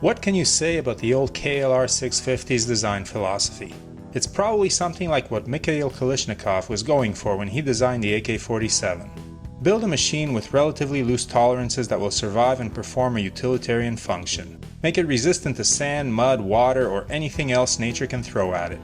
What can you say about the old KLR 650's design philosophy? It's probably something like what Mikhail Kalashnikov was going for when he designed the AK-47. Build a machine with relatively loose tolerances that will survive and perform a utilitarian function. Make it resistant to sand, mud, water, or anything else nature can throw at it.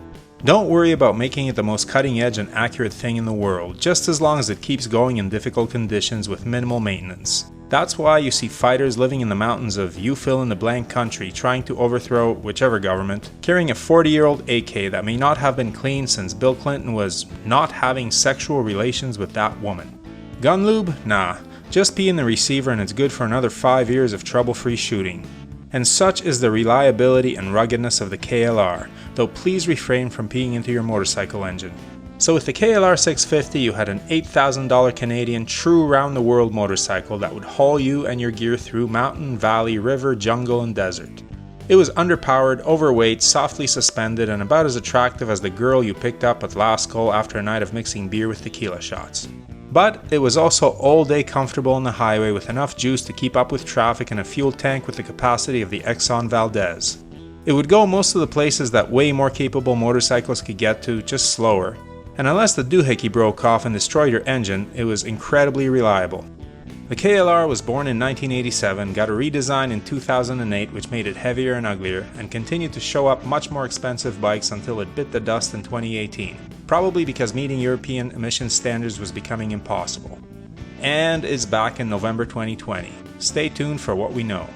Don't worry about making it the most cutting edge and accurate thing in the world, just as long as it keeps going in difficult conditions with minimal maintenance. That's why you see fighters living in the mountains of you fill in the blank country trying to overthrow whichever government, carrying a 40-year-old AK that may not have been cleaned since Bill Clinton was not having sexual relations with that woman. Gun lube? Nah, just pee in the receiver and it's good for another 5 years of trouble-free shooting. And such is the reliability and ruggedness of the KLR, though please refrain from peeing into your motorcycle engine. So with the KLR 650 you had an $8,000 Canadian true round-the-world motorcycle that would haul you and your gear through mountain, valley, river, jungle, and desert. It was underpowered, overweight, softly suspended, and about as attractive as the girl you picked up at Lascaux after a night of mixing beer with tequila shots. But it was also all-day comfortable on the highway with enough juice to keep up with traffic and a fuel tank with the capacity of the Exxon Valdez. It would go most of the places that way more capable motorcycles could get to, just slower. And unless the doohickey broke off and destroyed your engine, it was incredibly reliable. The KLR was born in 1987, got a redesign in 2008 which made it heavier and uglier, and continued to show up much more expensive bikes until it bit the dust in 2018, probably because meeting European emission standards was becoming impossible. And it's back in November 2020. Stay tuned for what we know.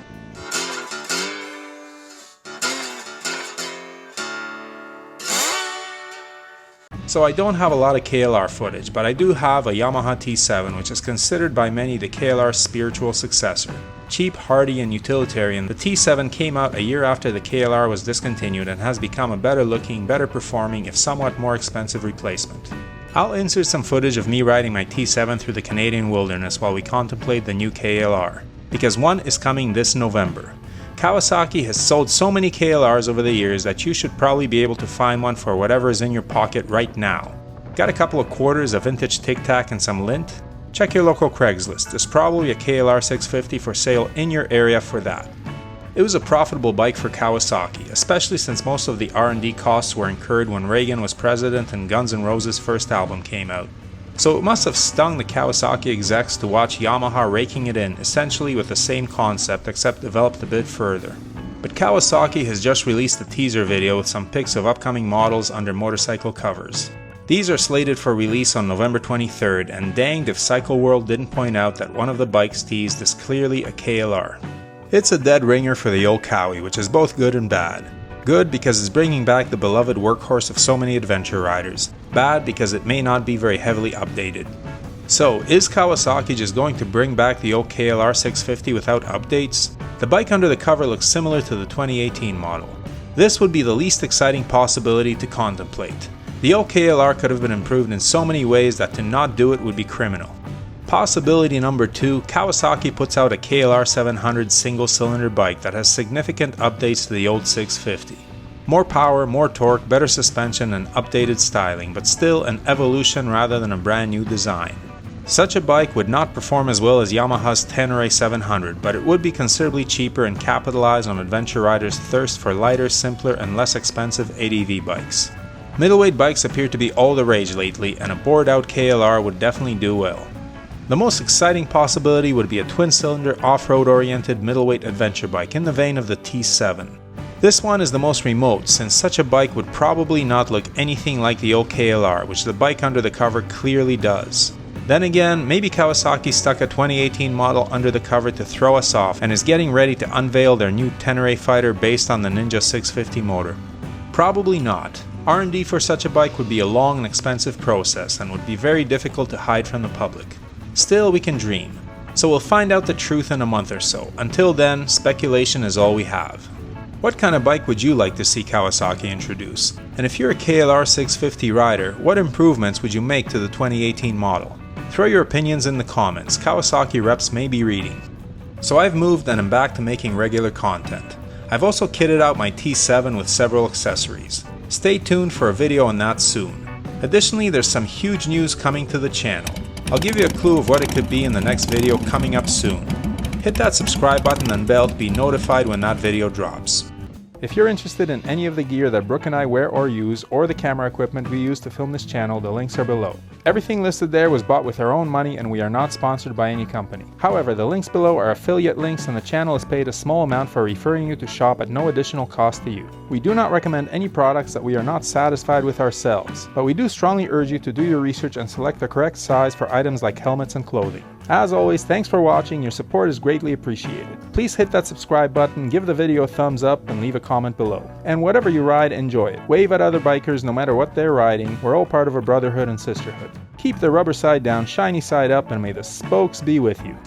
So I don't have a lot of KLR footage, but I do have a Yamaha T7, which is considered by many the KLR's spiritual successor. Cheap, hardy, and utilitarian, the T7 came out a year after the KLR was discontinued and has become a better looking, better performing, if somewhat more expensive replacement. I'll insert some footage of me riding my T7 through the Canadian wilderness while we contemplate the new KLR, because one is coming this November. Kawasaki has sold so many KLRs over the years that you should probably be able to find one for whatever is in your pocket right now. Got a couple of quarters, a vintage Tic Tac, and some lint? Check your local Craigslist. There's probably a KLR 650 for sale in your area for that. It was a profitable bike for Kawasaki, especially since most of the R&D costs were incurred when Reagan was president and Guns N' Roses' first album came out. So it must have stung the Kawasaki execs to watch Yamaha raking it in, essentially with the same concept except developed a bit further. But Kawasaki has just released a teaser video with some pics of upcoming models under motorcycle covers. These are slated for release on November 23rd, and danged if Cycle World didn't point out that one of the bikes teased is clearly a KLR. It's a dead ringer for the old Kawi, which is both good and bad. Good because it's bringing back the beloved workhorse of so many adventure riders. Bad because it may not be very heavily updated. So, is Kawasaki just going to bring back the old KLR 650 without updates? The bike under the cover looks similar to the 2018 model. This would be the least exciting possibility to contemplate. The old KLR could have been improved in so many ways that to not do it would be criminal. Possibility number 2, Kawasaki puts out a KLR 700 single-cylinder bike that has significant updates to the old 650. More power, more torque, better suspension, and updated styling, but still an evolution rather than a brand new design. Such a bike would not perform as well as Yamaha's Tenere 700, but it would be considerably cheaper and capitalize on adventure riders' thirst for lighter, simpler, and less expensive ADV bikes. Middleweight bikes appear to be all the rage lately, and a bored-out KLR would definitely do well. The most exciting possibility would be a twin-cylinder, off-road oriented middleweight adventure bike in the vein of the T7. This one is the most remote, since such a bike would probably not look anything like the old KLR, which the bike under the cover clearly does. Then again, maybe Kawasaki stuck a 2018 model under the cover to throw us off and is getting ready to unveil their new Tenere fighter based on the Ninja 650 motor. Probably not. R&D for such a bike would be a long and expensive process and would be very difficult to hide from the public. Still, we can dream. So we'll find out the truth in a month or so. Until then, speculation is all we have. What kind of bike would you like to see Kawasaki introduce? And if you're a KLR 650 rider, what improvements would you make to the 2018 model? Throw your opinions in the comments. Kawasaki reps may be reading. So I've moved and am back to making regular content. I've also kitted out my T7 with several accessories. Stay tuned for a video on that soon. Additionally, there's some huge news coming to the channel. I'll give you a clue of what it could be in the next video coming up soon. Hit that subscribe button and bell to be notified when that video drops. If you're interested in any of the gear that Brooke and I wear or use, or the camera equipment we use to film this channel, the links are below. Everything listed there was bought with our own money and we are not sponsored by any company. However, the links below are affiliate links and the channel is paid a small amount for referring you to shop at no additional cost to you. We do not recommend any products that we are not satisfied with ourselves, but we do strongly urge you to do your research and select the correct size for items like helmets and clothing. As always, thanks for watching, your support is greatly appreciated. Please hit that subscribe button, give the video a thumbs up, and leave a comment below. And whatever you ride, enjoy it. Wave at other bikers no matter what they're riding, we're all part of a brotherhood and sisterhood. Keep the rubber side down, shiny side up, and may the spokes be with you.